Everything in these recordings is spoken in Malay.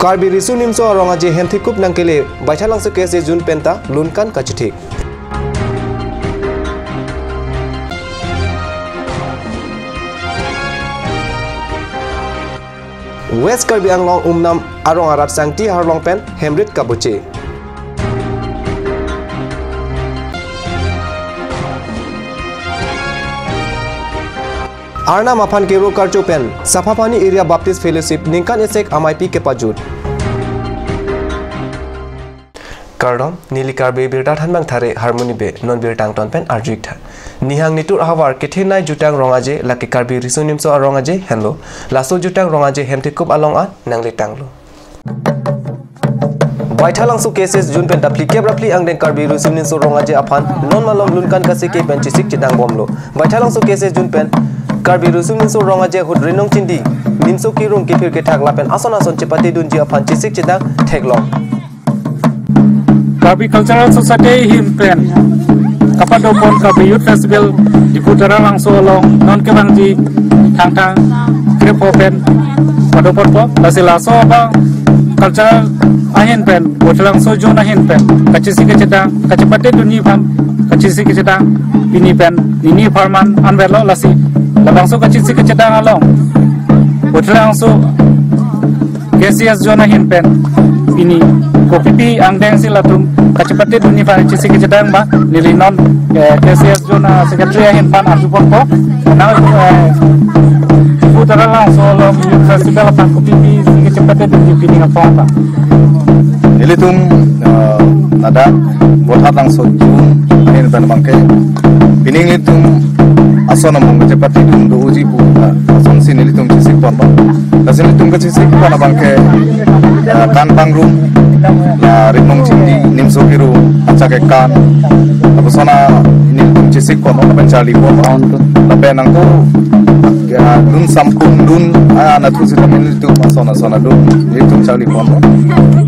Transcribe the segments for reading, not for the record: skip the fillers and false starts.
Karbi risu nimso aronga je hemthikup nangkele baithalang se kese jun penta lunkan kachitik. West Karbi Anglong umnam arong arat sangti harlong pen hemrit kabuche. Arna Mapan Kero Karchopen, Sapapani Area Baptist Fellowship, Ninkan Esek MIP Kepajut. Kardom, Nili Karbi Birdat Hanbang Thare, Harmony Be, Non Birtang Tonpen, Arjikta. Nihang Nitur Havar, Ketinai Jutang Rongaje, Laki Karbi Risunim so Arongaje, Henlo, Lasso Jutang Rongaje, Hemtikup along at Nanglitanglo. Baithalang su cases Jun Pen applicable rapli ang den Karbi Risunim so Rongaje upon non malong lunkan kasike penchisik chitang bomlo. Baithalang su cases Jun Pen. Karbi rusum ninso rongaje hud renong chindi nimso ki rung kipir ke thak lapen ason chepati dunji aphan chisik chidang theklong Karbi Cultural Society himpen kapadopon Karbi Youth Festival diputara langsung along non kebangji thang krepopen padopon po lasilaso apa cultural ahin pen botalang sojo ahin pen kacisi ke chedang kachepati dunji phan kacisi ke chedang ini pen ini farman anvelo lasi labangso kacisi kecedang along botlangso KCS zona hinpen ini kopi angdeng silatum kacepati duni fa kacisi kecedang ba nilinon KCS zona secretary hinpan arjupon po now putara langsung along festival apa kopi kacepati duni pini ngapong ba nilitum nada bothat langsung hinpan bangke pining litum asona mong cepati dum do uji bu ason sinili tum chisik pon kasini tum chisik pon bangke kan pangrum la rimong chindi nimso biru achake kan apasona ini tum chisik pon pencali pon tapi nangku dun samkum dun ana tu sita minili tum asona dun tum chali pon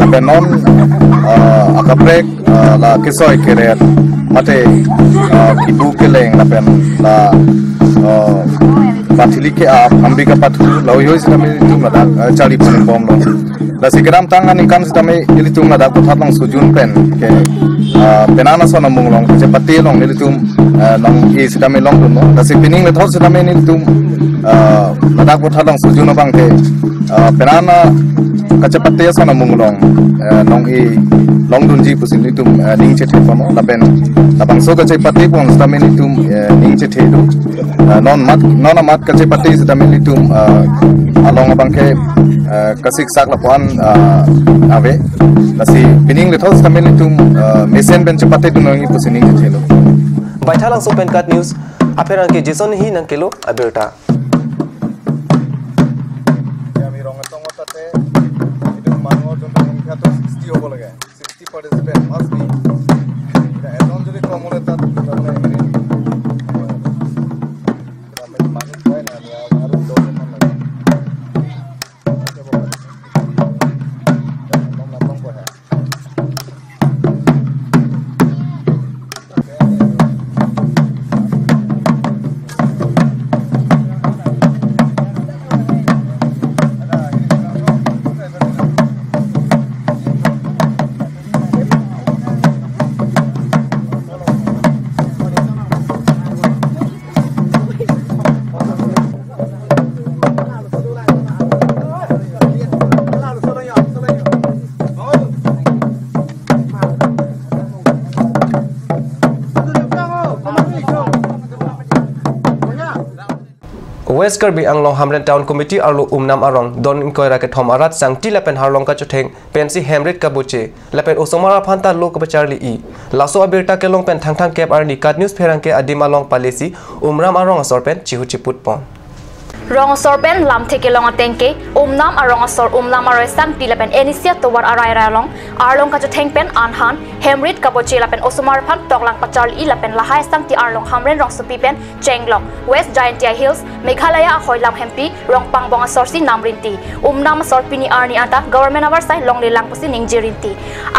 tapi non akaprek la kisoi keret mate kibu keleng lapen la pathili ke ambika pathu loyo isame tum la chali pon bom lo la sigram tangan ikan sitame ilitum la da patlang sujun pen ke penana sona munglong je pati long ilitum long e sitame long dun la sipining le thor sitame ilitum la da patlang sujun bang ke penana kacepati sona munglong long e long dunji pusin itum ning che thepon lapen labang so kacepati pon sitame ilitum ning che thedu non mat kacepati sitame ilitum along bangke kasik sak lapuan ave nasi pining le thos sitame ilitum mesen ben cepati dunongi pusin ning che thelo Baithalang so Penkat News aperan ke Jason hi nangkelo aberta participant must be as long as the common that West Karbi Anglong Hamren Town Committee arlo umnam arong don inkoira ke thom arat sangti lapen harlong ka chutheng pensi hemrit kabuche lapen osomara phanta lo kabacharli i laso abirta ke long pen thang kep arni kat news pherang ke adima long palesi umram arong sorpen chihu chiput pon Rong sorben lam theke long atengke umnam arong sor umlam arai sang tilapen enisia towar arai ralong arlong ka chutheng pen anhan hemrit kabuche lapen osomar phan toklang pacharli lapen lahai sang ti arlong hamren rong supi pen chenglong West Giantia Hills Meghalaya hoilam hempi rong pangbong sorsi namrinti umnam sorpini arni ata government avar sai long lelang pusi ningjirinti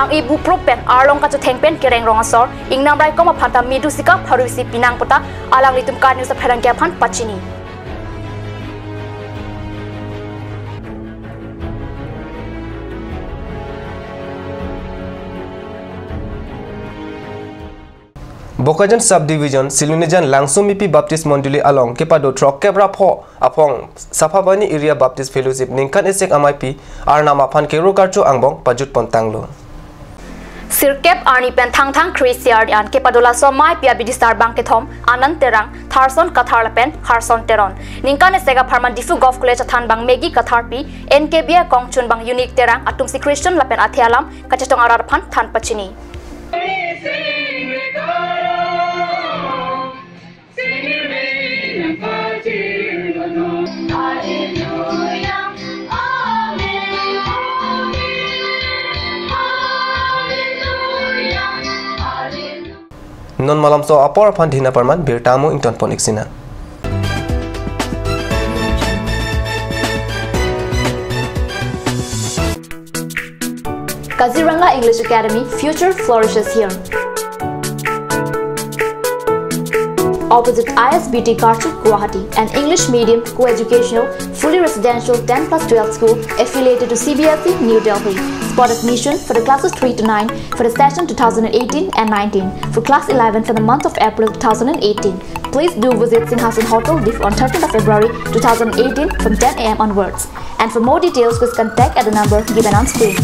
ang ibu propen arlong ka chutheng pen kereng rong sor ingnam rai koma phanta midusika pharusi pinang puta alang litum ka news pherang kya phan pachini Bokajan subdivision Silunijan langsung mipi Baptist Monduli along kepado trok kebra pho apong Sapabani area Baptist Fellowship ningkan esek amaipi arnama phan kero karcho angbong pajut pontanglo. Sirkep Arni pen thang Christian an kepadola so mai pia bidistar bang kethom Anand Terang Tharson Kathar pen Harson Teron ningkan esega Pharman Difu Golf College athan bang Megi Katharpi NKBA Kongchun bang Unique Terang atum si Christian lapen athialam kachetong arar phan than pachini. Non malam so apor phan dhina parman birtamu ington pon iksina. Kaziranga English Academy future flourishes here. Opposite ISBT Karchuk, Guwahati, an English medium co-educational, fully residential 10+12 school affiliated to CBSE, New Delhi. Spot admission for the classes 3 to 9 for the session 2018 and 19, for class 11 for the month of April 2018. Please do visit Singhasan Hotel on 13th of February 2018 from 10 AM onwards. And for more details, please contact at the number given on screen.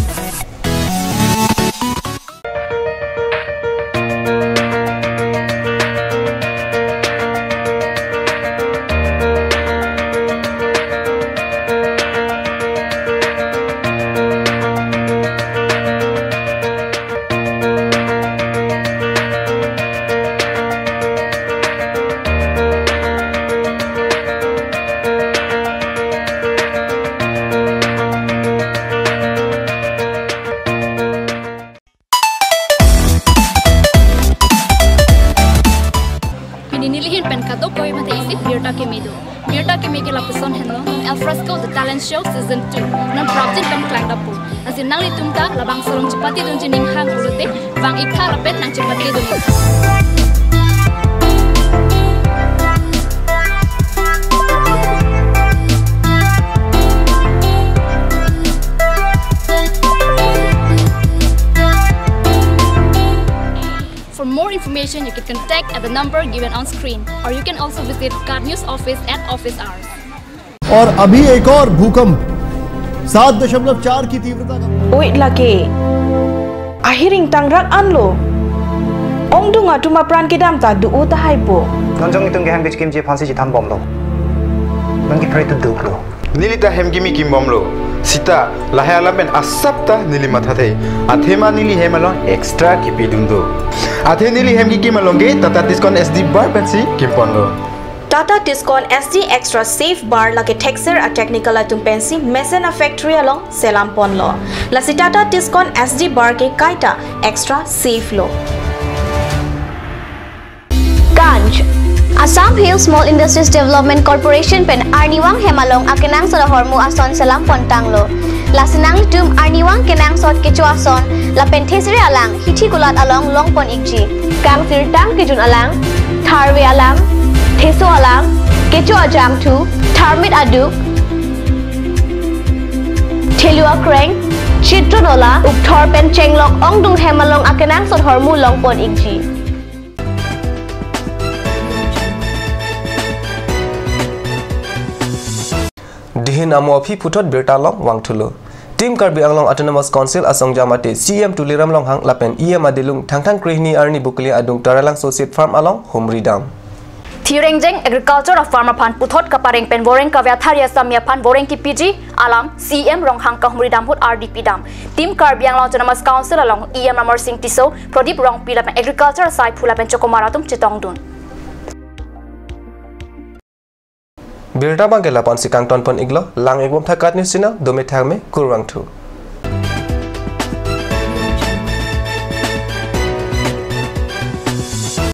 Mirta ke megi la person henlo El Fresco the talent show season 2 non project bang klang dapu asin nang litumta la bang solong cepati dun jining hang urute bang ikha rapet nang cepati dun. For more information, you can contact at the number given on screen, or you can also visit Card News office at office hours. और अभी एक और भूकंप 7.4 की तीव्रता का Wait lagi. Ahiring tangrak anlo. Ong dunga tuma pran kedam ta du uta haipo. Nonjong itong geham bitch kim je phansi ji tham bom lo. Nang ki pray to duk lo. Nilita hem gimi kim bom lo. Sita lahayala men asapta nili mathate. Athema nili hemalon extra ki pidundo. Athe nili hem ki malonge Tata Tiscon SD bar pensi kim ponlo. Tata Tiscon SD extra safe bar lagi texer a technical atum pensi mesena factory along selam ponlo. La si Tata Tiscon SD bar ke kaita extra safe lo. Ganj Assam Hill Small Industries Development Corporation pen Arniwang Hemalong akenang sa hormu ason selam pontanglo. Lasinang litum Arniwang kenang sot kecu ason la pentesiri alang hithi gulat along longpon ikji. Kang sirtang kijun alang Karbi alang Teso alang kecu ajam tu Tharmit aduk Telua kreng Chitronola ukthor pen chenglok ongdung Hemalong akenang sot hormu longpon ikji. Dihin amo api putot bertalong wang tulo. Tim Karbi Anglong Autonomous Council asong jamate CM tuliram long hang lapen EM adilung thang krihni arni bukli adung taralang associate farm along Humridam. Thirengjeng agriculture of farmer pan putot kapareng pen boreng kavya tharia samya pan boreng ki PG alam CM rong hang ka Humridam hut RDP dam. Tim Karbi Anglong Autonomous Council along EM Amar Singh Tiso Pradip rong pila pen agriculture sai phula pen chokomaratum chitong dun. Birta bang ke lapan si kang ton pon iglo lang egwom thakat ni sina dome thang me kurwang thu.